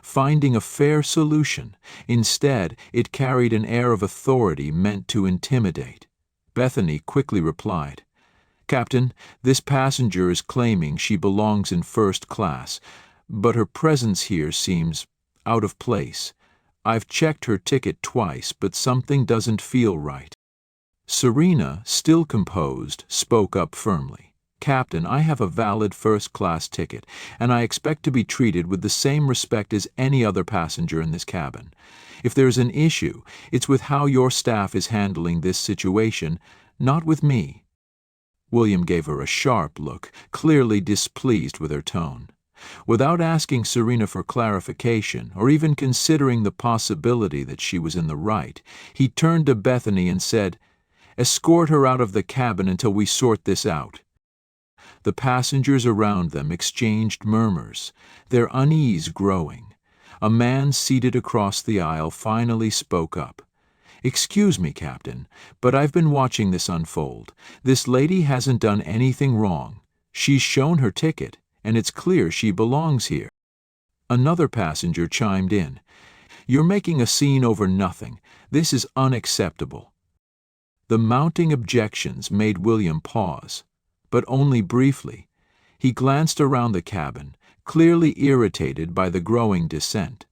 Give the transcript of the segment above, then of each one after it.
finding a fair solution. Instead, it carried an air of authority meant to intimidate. Bethany quickly replied, "Captain, this passenger is claiming she belongs in first class, but her presence here seems out of place. I've checked her ticket twice, but something doesn't feel right." Serena, still composed, spoke up firmly. "Captain, I have a valid first-class ticket, and I expect to be treated with the same respect as any other passenger in this cabin. If there's an issue, it's with how your staff is handling this situation, not with me." William gave her a sharp look, clearly displeased with her tone. Without asking Serena for clarification, or even considering the possibility that she was in the right, he turned to Bethany and said, "Escort her out of the cabin until we sort this out." The passengers around them exchanged murmurs, their unease growing. A man seated across the aisle finally spoke up. "Excuse me, Captain, but I've been watching this unfold. This lady hasn't done anything wrong. She's shown her ticket, and it's clear she belongs here." Another passenger chimed in, "You're making a scene over nothing. This is unacceptable." The mounting objections made William pause, but only briefly. He glanced around the cabin, clearly irritated by the growing dissent.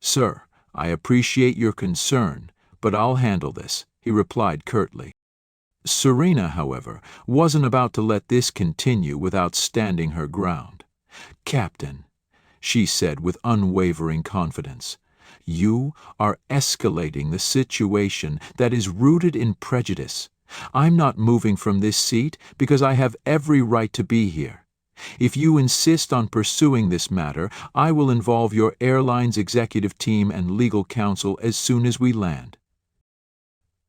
"Sir, I appreciate your concern, but I'll handle this," he replied curtly. Serena, however, wasn't about to let this continue without standing her ground. "Captain," she said with unwavering confidence, "you are escalating the situation that is rooted in prejudice. I'm not moving from this seat because I have every right to be here. If you insist on pursuing this matter, I will involve your airline's executive team and legal counsel as soon as we land."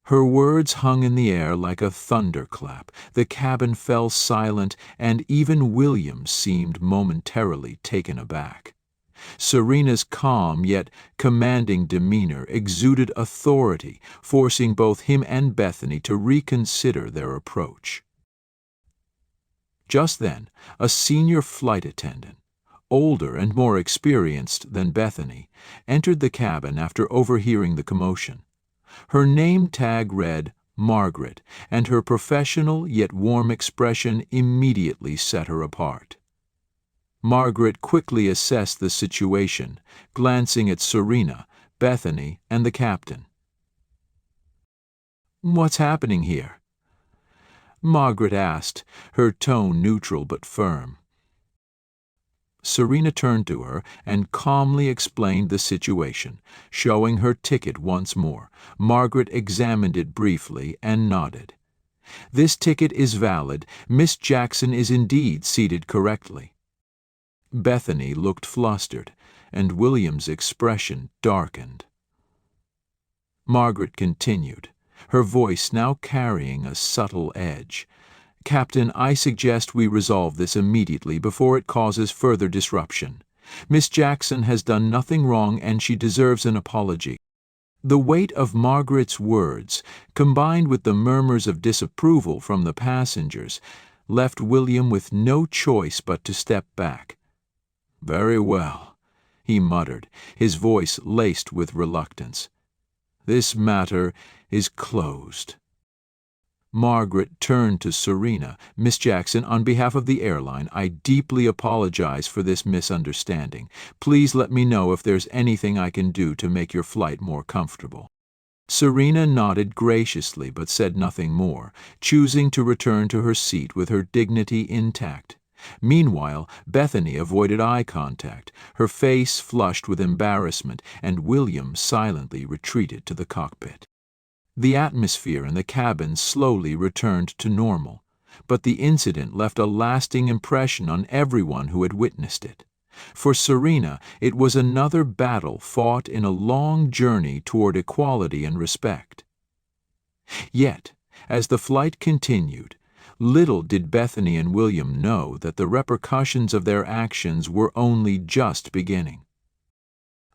Her words hung in the air like a thunderclap. The cabin fell silent, and even William seemed momentarily taken aback. Serena's calm yet commanding demeanor exuded authority, forcing both him and Bethany to reconsider their approach. Just then, a senior flight attendant, older and more experienced than Bethany, entered the cabin after overhearing the commotion. Her name tag read Margaret, and her professional yet warm expression immediately set her apart. Margaret quickly assessed the situation, glancing at Serena, Bethany, and the captain. "What's happening here?" Margaret asked, her tone neutral but firm. Serena turned to her and calmly explained the situation, showing her ticket once more. Margaret examined it briefly and nodded. "This ticket is valid. Miss Jackson is indeed seated correctly." Bethany looked flustered, and William's expression darkened. Margaret continued, her voice now carrying a subtle edge. "Captain, I suggest we resolve this immediately before it causes further disruption. Miss Jackson has done nothing wrong, and she deserves an apology." The weight of Margaret's words, combined with the murmurs of disapproval from the passengers, left William with no choice but to step back. "Very well," he muttered, his voice laced with reluctance. "This matter is closed." Margaret turned to Serena. "Miss Jackson, on behalf of the airline, I deeply apologize for this misunderstanding. Please let me know if there's anything I can do to make your flight more comfortable." Serena nodded graciously but said nothing more, choosing to return to her seat with her dignity intact. Meanwhile, Bethany avoided eye contact, her face flushed with embarrassment, and William silently retreated to the cockpit. The atmosphere in the cabin slowly returned to normal, but the incident left a lasting impression on everyone who had witnessed it. For Serena, it was another battle fought in a long journey toward equality and respect. Yet, as the flight continued, little did Bethany and William know that the repercussions of their actions were only just beginning.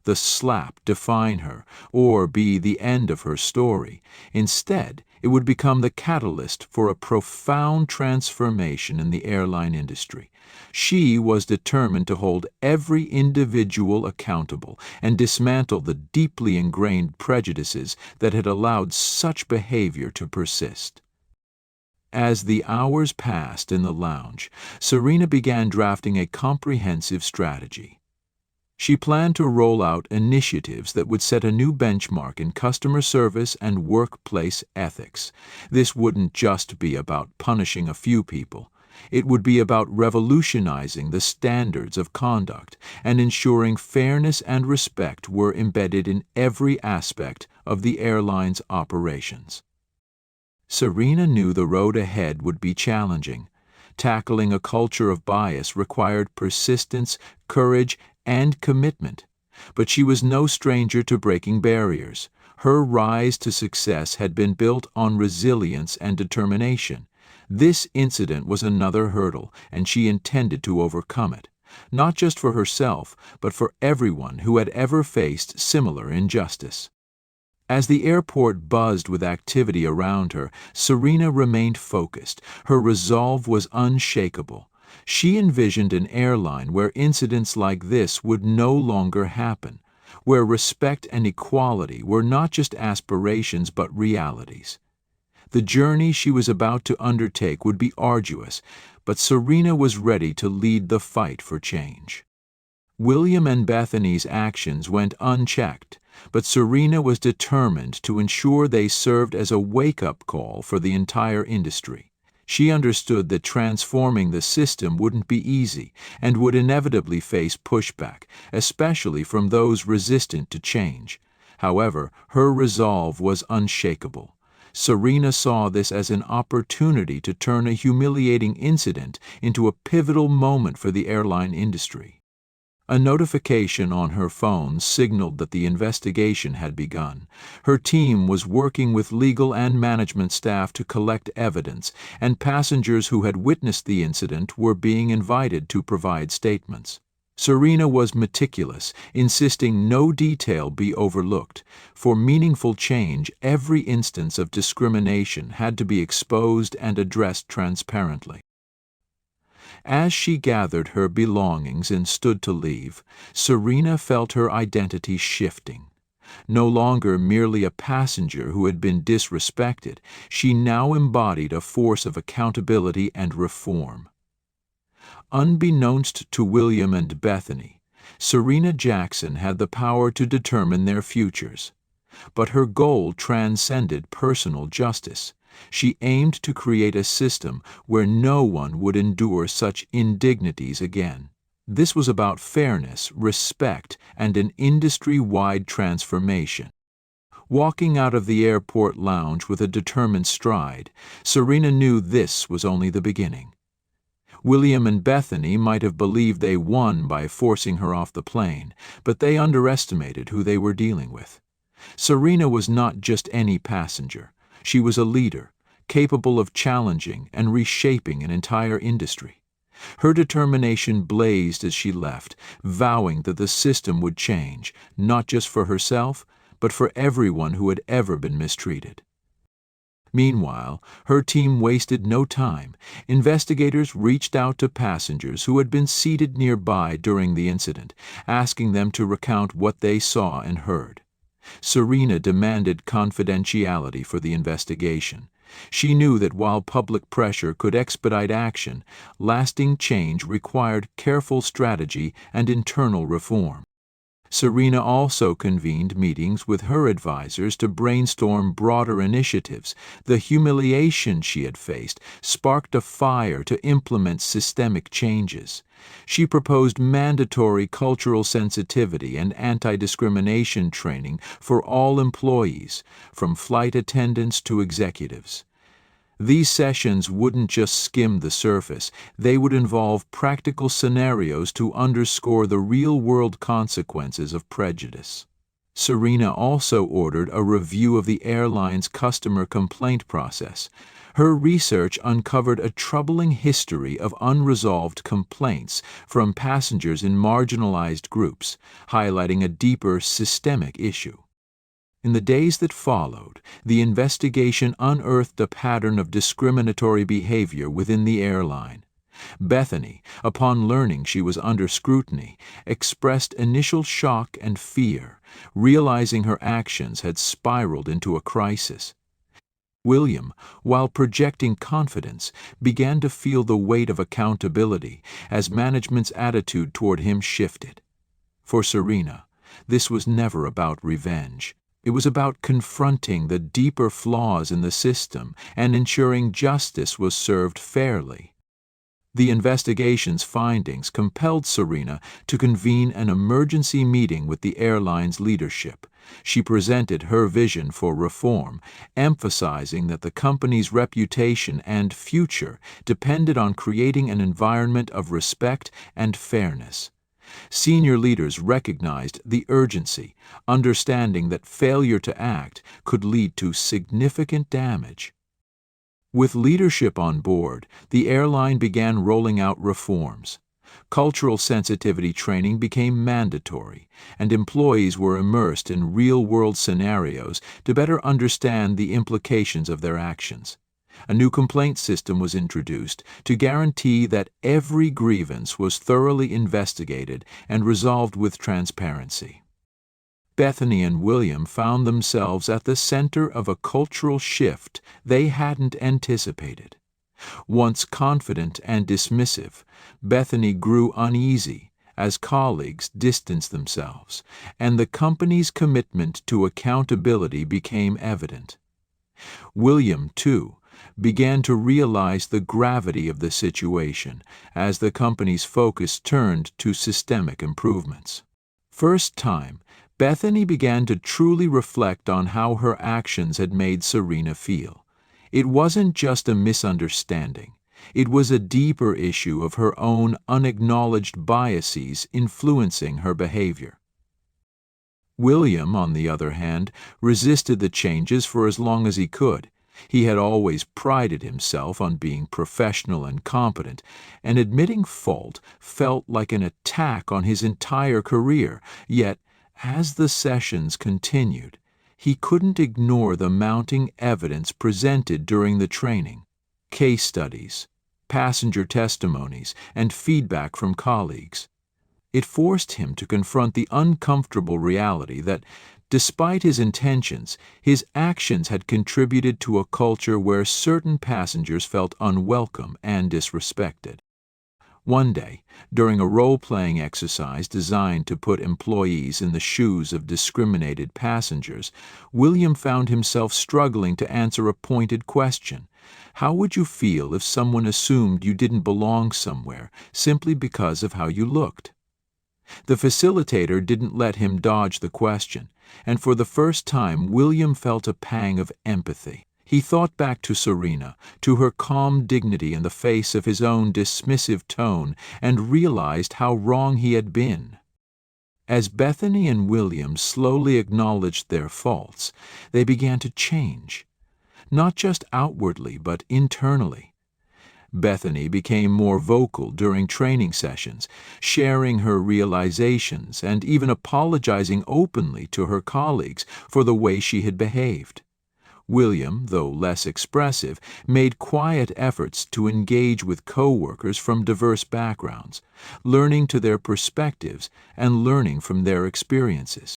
The slap define her or be the end of her story. Instead, It would become the catalyst for a profound transformation in the airline industry. She was determined to hold every individual accountable and dismantle the deeply ingrained prejudices that had allowed such behavior to persist. As the hours passed in the lounge, Serena began drafting a comprehensive strategy. She planned to roll out initiatives that would set a new benchmark in customer service and workplace ethics. This wouldn't just be about punishing a few people. It would be about revolutionizing the standards of conduct and ensuring fairness and respect were embedded in every aspect of the airline's operations. Serena knew the road ahead would be challenging. Tackling a culture of bias required persistence, courage, and commitment. But she was no stranger to breaking barriers. Her rise to success had been built on resilience and determination. This incident was another hurdle, and she intended to overcome it, not just for herself, but for everyone who had ever faced similar injustice. As the airport buzzed with activity around her, Serena remained focused. Her resolve was unshakable. She envisioned an airline where incidents like this would no longer happen, where respect and equality were not just aspirations but realities. The journey she was about to undertake would be arduous, but Serena was ready to lead the fight for change. William and Bethany's actions went unchecked, but Serena was determined to ensure they served as a wake-up call for the entire industry. She understood that transforming the system wouldn't be easy and would inevitably face pushback, especially from those resistant to change. However, her resolve was unshakable. Serena saw this as an opportunity to turn a humiliating incident into a pivotal moment for the airline industry. A notification on her phone signaled that the investigation had begun. Her team was working with legal and management staff to collect evidence, and passengers who had witnessed the incident were being invited to provide statements. Serena was meticulous, insisting no detail be overlooked. For meaningful change, every instance of discrimination had to be exposed and addressed transparently. As she gathered her belongings and stood to leave, Serena felt her identity shifting. No longer merely a passenger who had been disrespected, she now embodied a force of accountability and reform. Unbeknownst to William and Bethany, Serena Jackson had the power to determine their futures. But her goal transcended personal justice. She aimed to create a system where no one would endure such indignities again. This was about fairness, respect, and an industry-wide transformation. Walking out of the airport lounge with a determined stride, Serena knew this was only the beginning. William and Bethany might have believed they won by forcing her off the plane, but they underestimated who they were dealing with. Serena was not just any passenger. She was a leader, capable of challenging and reshaping an entire industry. Her determination blazed as she left, vowing that the system would change, not just for herself, but for everyone who had ever been mistreated. Meanwhile, her team wasted no time. Investigators reached out to passengers who had been seated nearby during the incident, asking them to recount what they saw and heard. Serena demanded confidentiality for the investigation. She knew that while public pressure could expedite action, lasting change required careful strategy and internal reform. Serena also convened meetings with her advisors to brainstorm broader initiatives. The humiliation she had faced sparked a fire to implement systemic changes. She proposed mandatory cultural sensitivity and anti-discrimination training for all employees, from flight attendants to executives. These sessions wouldn't just skim the surface, they would involve practical scenarios to underscore the real-world consequences of prejudice. Serena also ordered a review of the airline's customer complaint process. Her research uncovered a troubling history of unresolved complaints from passengers in marginalized groups, highlighting a deeper systemic issue. In the days that followed, the investigation unearthed a pattern of discriminatory behavior within the airline. Bethany, upon learning she was under scrutiny, expressed initial shock and fear, realizing her actions had spiraled into a crisis. William, while projecting confidence, began to feel the weight of accountability as management's attitude toward him shifted. For Serena, this was never about revenge. It was about confronting the deeper flaws in the system and ensuring justice was served fairly. The investigation's findings compelled Serena to convene an emergency meeting with the airline's leadership. She presented her vision for reform, emphasizing that the company's reputation and future depended on creating an environment of respect and fairness. Senior leaders recognized the urgency, understanding that failure to act could lead to significant damage. With leadership on board, the airline began rolling out reforms. Cultural sensitivity training became mandatory, and employees were immersed in real-world scenarios to better understand the implications of their actions. A new complaint system was introduced to guarantee that every grievance was thoroughly investigated and resolved with transparency. Bethany and William found themselves at the center of a cultural shift they hadn't anticipated. Once confident and dismissive, Bethany grew uneasy as colleagues distanced themselves, and the company's commitment to accountability became evident. William, too, began to realize the gravity of the situation as the company's focus turned to systemic improvements. First time, Bethany began to truly reflect on how her actions had made Serena feel. It wasn't just a misunderstanding. It was a deeper issue of her own unacknowledged biases influencing her behavior. William, on the other hand, resisted the changes for as long as he could. He had always prided himself on being professional and competent, and admitting fault felt like an attack on his entire career. Yet, as the sessions continued, he couldn't ignore the mounting evidence presented during the training. Case studies, passenger testimonies, and feedback from colleagues. It forced him to confront the uncomfortable reality that, despite his intentions, his actions had contributed to a culture where certain passengers felt unwelcome and disrespected. One day, during a role-playing exercise designed to put employees in the shoes of discriminated passengers, William found himself struggling to answer a pointed question. How would you feel if someone assumed you didn't belong somewhere simply because of how you looked? The facilitator didn't let him dodge the question, and for the first time William felt a pang of empathy. He thought back to Serena, to her calm dignity in the face of his own dismissive tone, and realized how wrong he had been. As Bethany and William slowly acknowledged their faults, they began to change, not just outwardly but internally. Bethany became more vocal during training sessions, sharing her realizations and even apologizing openly to her colleagues for the way she had behaved. William, though less expressive, made quiet efforts to engage with co-workers from diverse backgrounds, learning to their perspectives and learning from their experiences.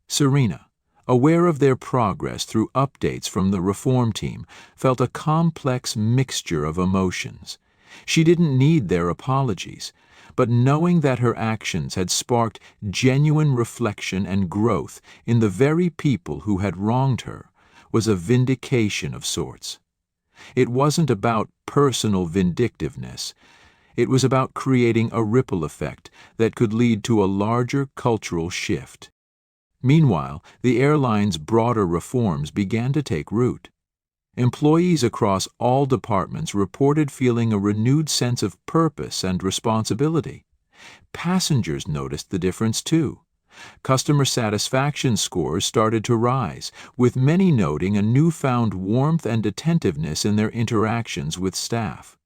Serena, aware of their progress through updates from the reform team, felt a complex mixture of emotions. She didn't need their apologies, but knowing that her actions had sparked genuine reflection and growth in the very people who had wronged her was a vindication of sorts. It wasn't about personal vindictiveness. It was about creating a ripple effect that could lead to a larger cultural shift. Meanwhile, the airline's broader reforms began to take root. Employees across all departments reported feeling a renewed sense of purpose and responsibility. Passengers noticed the difference too. Customer satisfaction scores started to rise, with many noting a newfound warmth and attentiveness in their interactions with staff.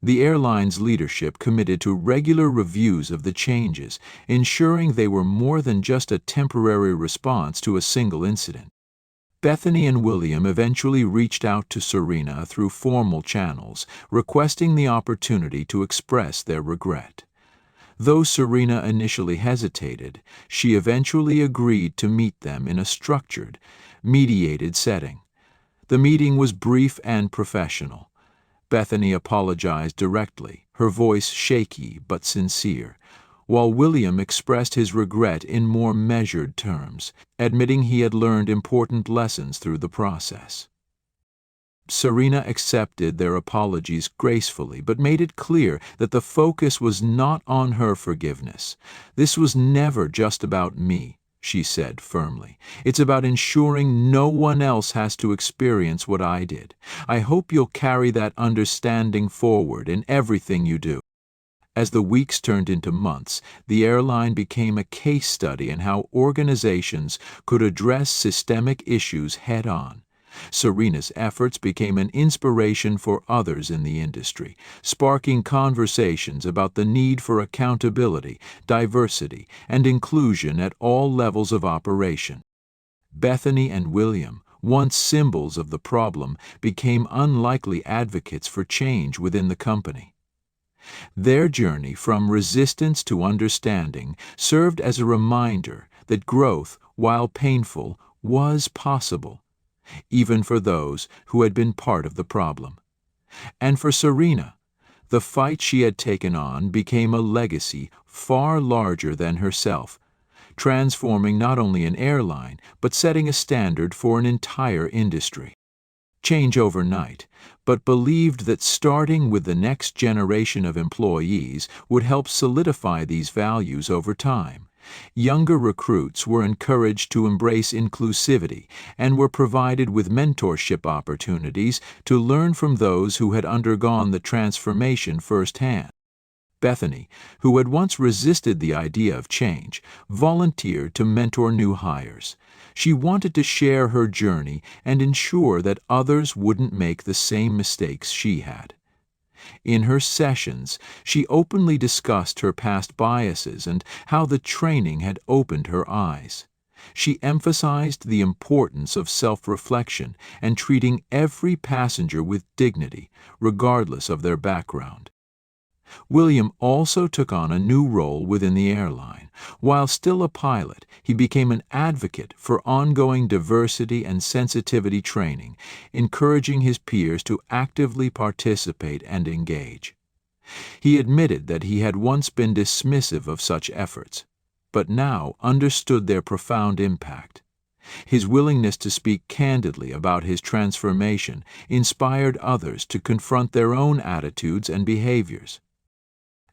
The airline's leadership committed to regular reviews of the changes, ensuring they were more than just a temporary response to a single incident. Bethany and William eventually reached out to Serena through formal channels, requesting the opportunity to express their regret. Though Serena initially hesitated, she eventually agreed to meet them in a structured, mediated setting. The meeting was brief and professional. Bethany apologized directly, her voice shaky but sincere, while William expressed his regret in more measured terms, admitting he had learned important lessons through the process. Serena accepted their apologies gracefully, but made it clear that the focus was not on her forgiveness. "This was never just about me," she said firmly. "It's about ensuring no one else has to experience what I did. I hope you'll carry that understanding forward in everything you do." As the weeks turned into months, the airline became a case study in how organizations could address systemic issues head-on. Serena's efforts became an inspiration for others in the industry, sparking conversations about the need for accountability, diversity, and inclusion at all levels of operation. Bethany and William, once symbols of the problem, became unlikely advocates for change within the company. Their journey from resistance to understanding served as a reminder that growth, while painful, was possible, even for those who had been part of the problem. And for Serena, the fight she had taken on became a legacy far larger than herself, transforming not only an airline, but setting a standard for an entire industry. Change overnight, but believed that starting with the next generation of employees would help solidify these values over time. Younger recruits were encouraged to embrace inclusivity and were provided with mentorship opportunities to learn from those who had undergone the transformation firsthand. Bethany, who had once resisted the idea of change, volunteered to mentor new hires. She wanted to share her journey and ensure that others wouldn't make the same mistakes she had. In her sessions, she openly discussed her past biases and how the training had opened her eyes. She emphasized the importance of self-reflection and treating every passenger with dignity, regardless of their background. William also took on a new role within the airline. While still a pilot, he became an advocate for ongoing diversity and sensitivity training, encouraging his peers to actively participate and engage. He admitted that he had once been dismissive of such efforts, but now understood their profound impact. His willingness to speak candidly about his transformation inspired others to confront their own attitudes and behaviors.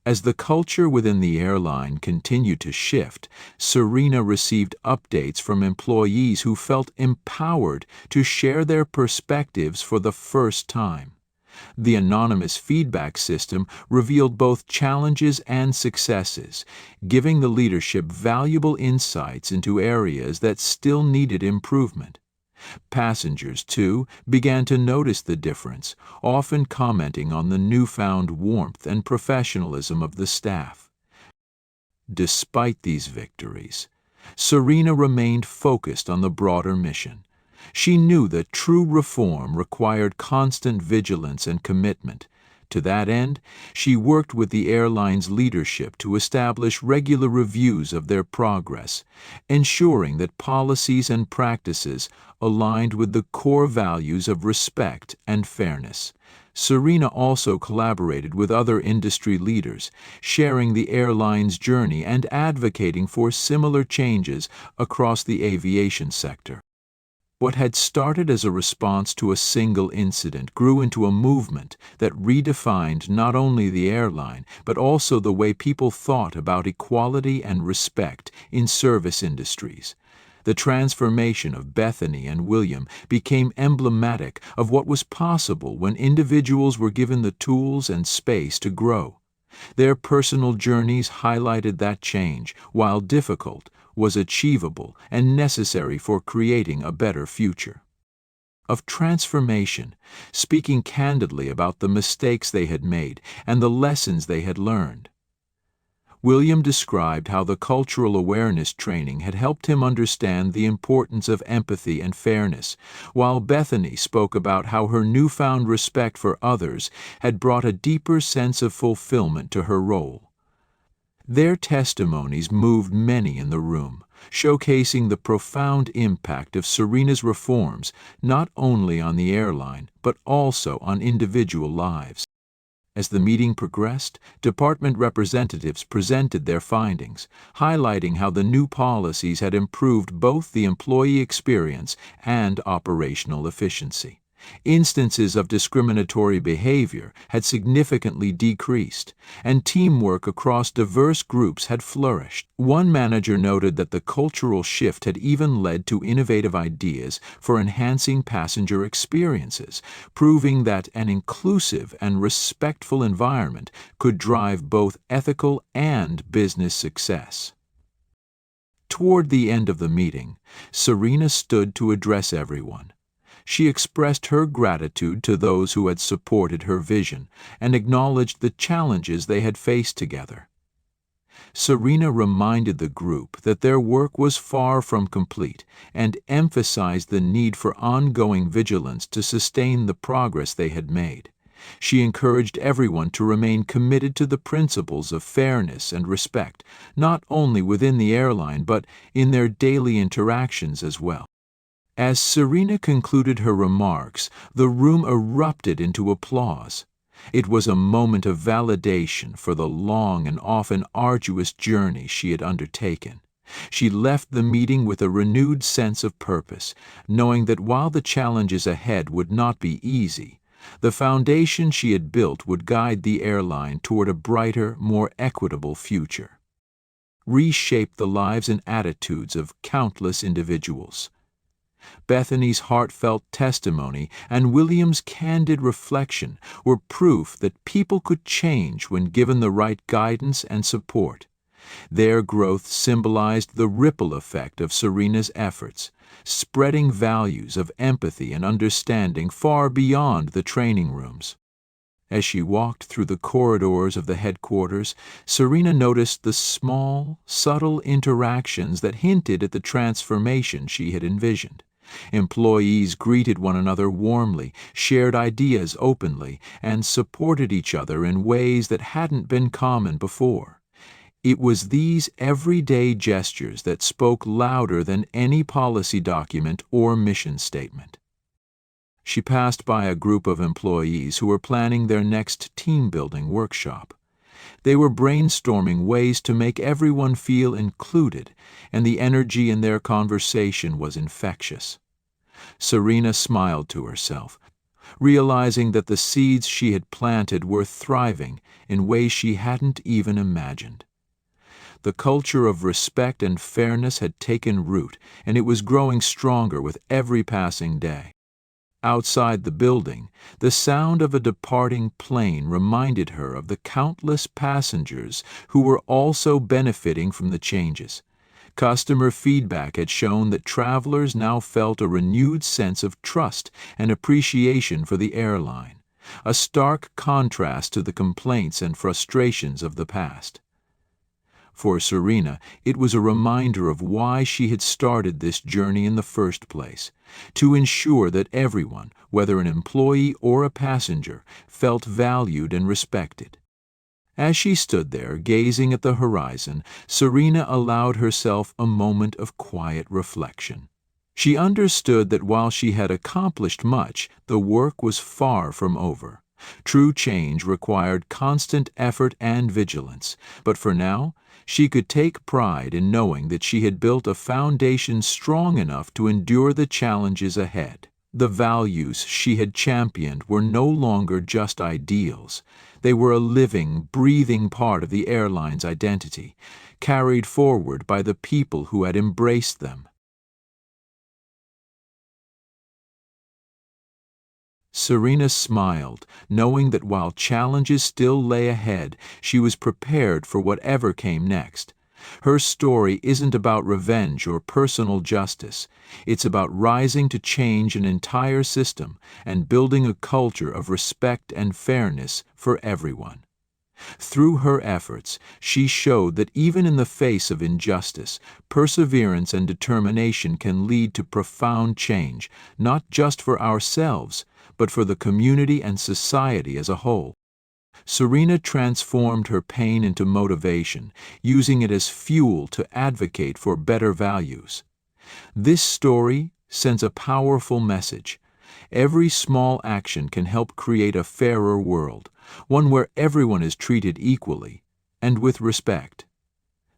As the culture within the airline continued to shift, Serena received updates from employees who felt empowered to share their perspectives for the first time. The anonymous feedback system revealed both challenges and successes, giving the leadership valuable insights into areas that still needed improvement. Passengers, too, began to notice the difference, often commenting on the newfound warmth and professionalism of the staff. Despite these victories, Serena remained focused on the broader mission. She knew that true reform required constant vigilance and commitment. To that end, she worked with the airline's leadership to establish regular reviews of their progress, ensuring that policies and practices aligned with the core values of respect and fairness. Serena also collaborated with other industry leaders, sharing the airline's journey and advocating for similar changes across the aviation sector. What had started as a response to a single incident grew into a movement that redefined not only the airline, but also the way people thought about equality and respect in service industries. The transformation of Bethany and William became emblematic of what was possible when individuals were given the tools and space to grow. Their personal journeys highlighted that change, while difficult, was achievable and necessary for creating a better future. of transformation, speaking candidly about the mistakes they had made and the lessons they had learned. William described how the cultural awareness training had helped him understand the importance of empathy and fairness, while Bethany spoke about how her newfound respect for others had brought a deeper sense of fulfillment to her role. Their testimonies moved many in the room, showcasing the profound impact of Serena's reforms not only on the airline but also on individual lives. As the meeting progressed, department representatives presented their findings, highlighting how the new policies had improved both the employee experience and operational efficiency. Instances of discriminatory behavior had significantly decreased, and teamwork across diverse groups had flourished. One manager noted that the cultural shift had even led to innovative ideas for enhancing passenger experiences, proving that an inclusive and respectful environment could drive both ethical and business success. Toward the end of the meeting, Serena stood to address everyone. She expressed her gratitude to those who had supported her vision and acknowledged the challenges they had faced together. Serena reminded the group that their work was far from complete and emphasized the need for ongoing vigilance to sustain the progress they had made. She encouraged everyone to remain committed to the principles of fairness and respect, not only within the airline but in their daily interactions as well. As Serena concluded her remarks, the room erupted into applause. It was a moment of validation for the long and often arduous journey she had undertaken. She left the meeting with a renewed sense of purpose, knowing that while the challenges ahead would not be easy, the foundation she had built would guide the airline toward a brighter, more equitable future. Reshape the lives and attitudes of countless individuals. Bethany's heartfelt testimony and William's candid reflection were proof that people could change when given the right guidance and support. Their growth symbolized the ripple effect of Serena's efforts, spreading values of empathy and understanding far beyond the training rooms. As she walked through the corridors of the headquarters, Serena noticed the small, subtle interactions that hinted at the transformation she had envisioned. Employees greeted one another warmly, shared ideas openly, and supported each other in ways that hadn't been common before. It was these everyday gestures that spoke louder than any policy document or mission statement. She passed by a group of employees who were planning their next team-building workshop. They were brainstorming ways to make everyone feel included, and the energy in their conversation was infectious. Serena smiled to herself, realizing that the seeds she had planted were thriving in ways she hadn't even imagined. The culture of respect and fairness had taken root, and it was growing stronger with every passing day. Outside the building, the sound of a departing plane reminded her of the countless passengers who were also benefiting from the changes. Customer feedback had shown that travelers now felt a renewed sense of trust and appreciation for the airline, a stark contrast to the complaints and frustrations of the past. For Serena, it was a reminder of why she had started this journey in the first place, to ensure that everyone, whether an employee or a passenger, felt valued and respected. As she stood there, gazing at the horizon, Serena allowed herself a moment of quiet reflection. She understood that while she had accomplished much, the work was far from over. True change required constant effort and vigilance, but for now, she could take pride in knowing that she had built a foundation strong enough to endure the challenges ahead. The values she had championed were no longer just ideals. They were a living, breathing part of the airline's identity, carried forward by the people who had embraced them. Serena smiled, knowing that while challenges still lay ahead, she was prepared for whatever came next. Her story isn't about revenge or personal justice. It's about rising to change an entire system and building a culture of respect and fairness for everyone. Through her efforts, she showed that even in the face of injustice, perseverance and determination can lead to profound change, not just for ourselves, but for the community and society as a whole. Serena transformed her pain into motivation, using it as fuel to advocate for better values. This story sends a powerful message. Every small action can help create a fairer world, one where everyone is treated equally and with respect.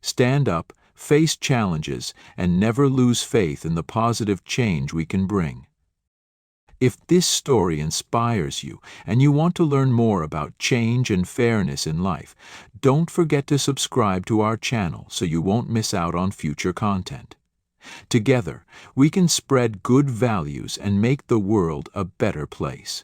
Stand up, face challenges, and never lose faith in the positive change we can bring. If this story inspires you and you want to learn more about change and fairness in life, don't forget to subscribe to our channel so you won't miss out on future content. Together, we can spread good values and make the world a better place.